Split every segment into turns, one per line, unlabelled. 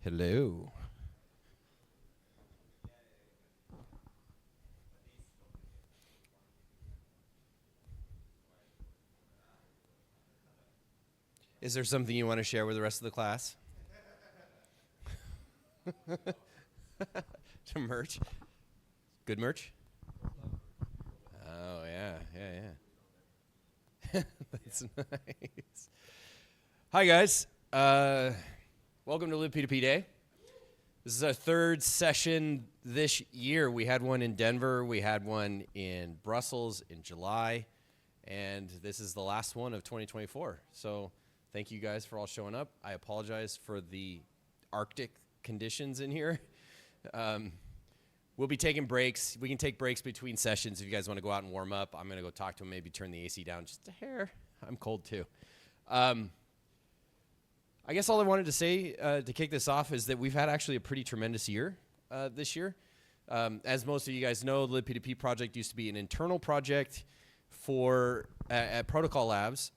Hello. Is there something you want to share with the rest of the class? Some merch? Good merch? Oh, yeah. That's nice. Hi, guys. Welcome to Libp2p Day. This is our third session this year. We had one in Denver. We had one in Brussels in July. And this is the last one of 2024. So thank you guys for all showing up. I apologize for the Arctic conditions in here. We'll be taking breaks. We can take breaks between sessions if you guys want to go out and warm up. I'm going to go talk to him, maybe turn the AC down just a hair. I'm cold too. I guess all I wanted to say to kick this off is that we've had actually a pretty tremendous year this year. As most of you guys know, the Libp2p project used to be an internal project for at Protocol Labs.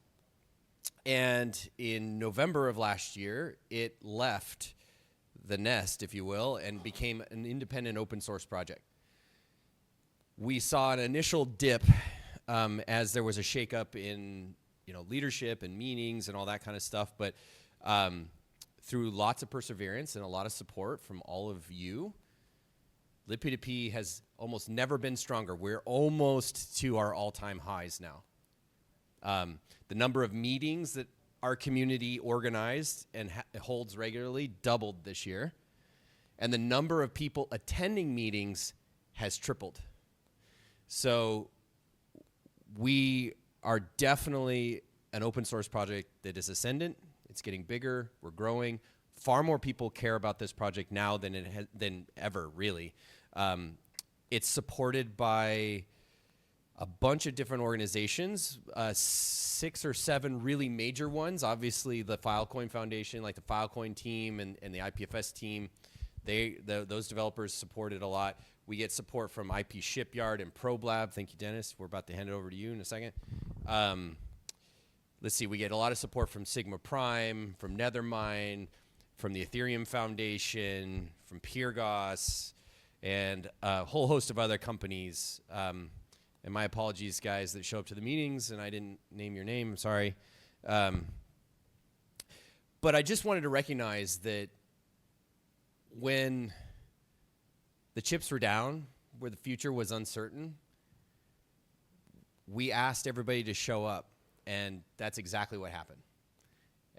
And in November of last year, it left the nest, if you will, and became an independent open source project. We saw an initial dip as there was a shakeup in leadership and meetings and all that kind of stuff, but through lots of perseverance and a lot of support from all of you, Libp2p has almost never been stronger. We're almost to our all-time highs now. The number of meetings that our community organized and holds regularly doubled this year. And the number of people attending meetings has tripled. So we are definitely an open source project that is ascendant. It's getting bigger. We're growing. Far more people care about this project now than ever, really. It's supported by a bunch of different organizations, 6 or 7 really major ones. Obviously, the Filecoin Foundation, like the Filecoin team and the IPFS team, those developers support it a lot. We get support from IP Shipyard and ProBlab. Thank you, Dennis. We're about to hand it over to you in a second. Let's see. We get a lot of support from Sigma Prime, from Nethermind, from the Ethereum Foundation, from Pyrgos, and a whole host of other companies. And my apologies, guys, that show up to the meetings, and I didn't name your name. I'm sorry. But I just wanted to recognize that when the chips were down, where the future was uncertain, we asked everybody to show up, and that's exactly what happened.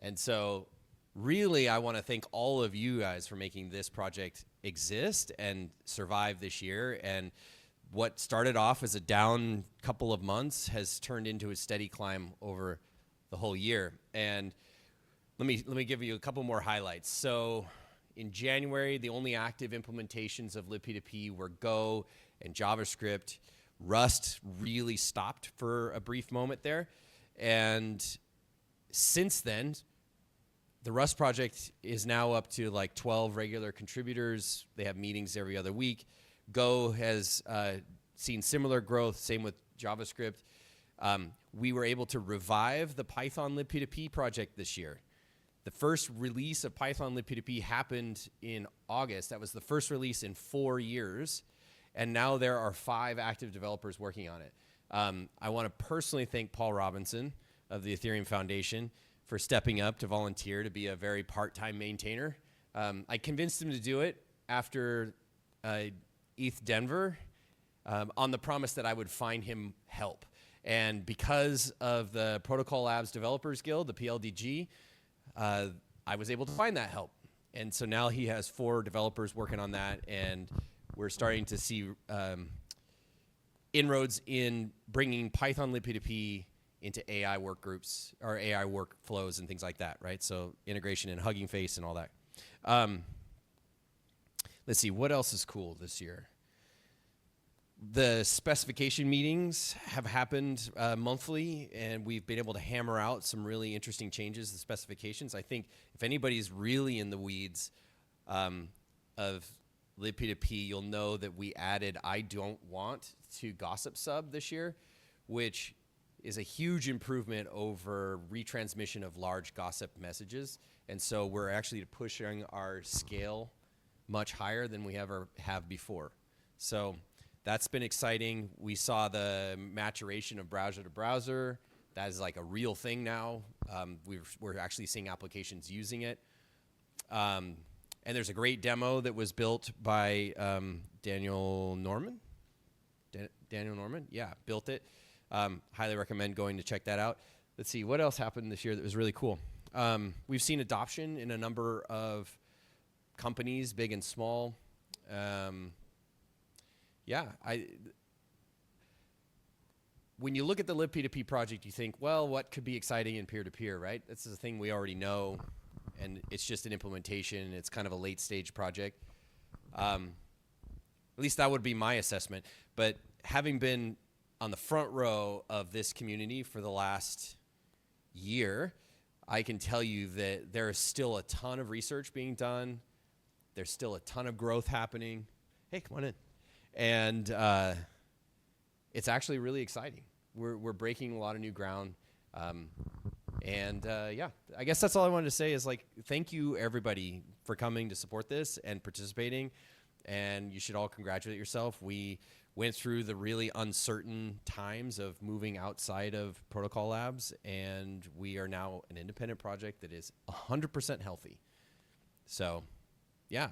And so really, I want to thank all of you guys for making this project exist and survive this year. And what started off as a down couple of months has turned into a steady climb over the whole year. And let me give you a couple more highlights. So in January, the only active implementations of Libp2p were Go and JavaScript. Rust really stopped for a brief moment there. And since then, the Rust project is now up to like 12 regular contributors. They have meetings every other week. Go has seen similar growth, same with JavaScript. We were able to revive the Python Libp2p project this year. The first release of Python Libp2p happened in August. That was the first release in 4 years. And now there are 5 active developers working on it. I want to personally thank Paul Robinson of the Ethereum Foundation for stepping up to volunteer to be a very part-time maintainer. I convinced him to do it after ETH Denver on the promise that I would find him help. And because of the Protocol Labs Developers Guild, the PLDG, I was able to find that help. And so now he has 4 developers working on that, and we're starting to see inroads in bringing Python Libp2p into AI work groups or AI workflows and things like that, right? So integration in Hugging Face and all that. Let's see, what else is cool this year? The specification meetings have happened monthly, and we've been able to hammer out some really interesting changes to specifications. I think if anybody's really in the weeds of Libp2p, you'll know that we added I don't want to gossip sub this year, which is a huge improvement over retransmission of large gossip messages. And so we're actually pushing our scale much higher than we ever have before. So that's been exciting. We saw the maturation of browser to browser. That is like a real thing now. We're actually seeing applications using it. And there's a great demo that was built by Daniel Norman. Daniel Norman, yeah, built it. Highly recommend going to check that out. Let's see, what else happened this year that was really cool? We've seen adoption in a number of companies, big and small. When you look at the Libp2p project, you think, well, what could be exciting in peer-to-peer, right? This is a thing we already know, and it's just an implementation. It's kind of a late-stage project. At least that would be my assessment. But having been on the front row of this community for the last year, I can tell you that there is still a ton of research being done. There's still a ton of growth happening. Hey, come on in. And it's actually really exciting. We're breaking a lot of new ground. Yeah, I guess that's all I wanted to say is, like, thank you, everybody, for coming to support this and participating. And you should all congratulate yourself. We went through the really uncertain times of moving outside of Protocol Labs, and we are now an independent project that is 100% healthy. So, yeah.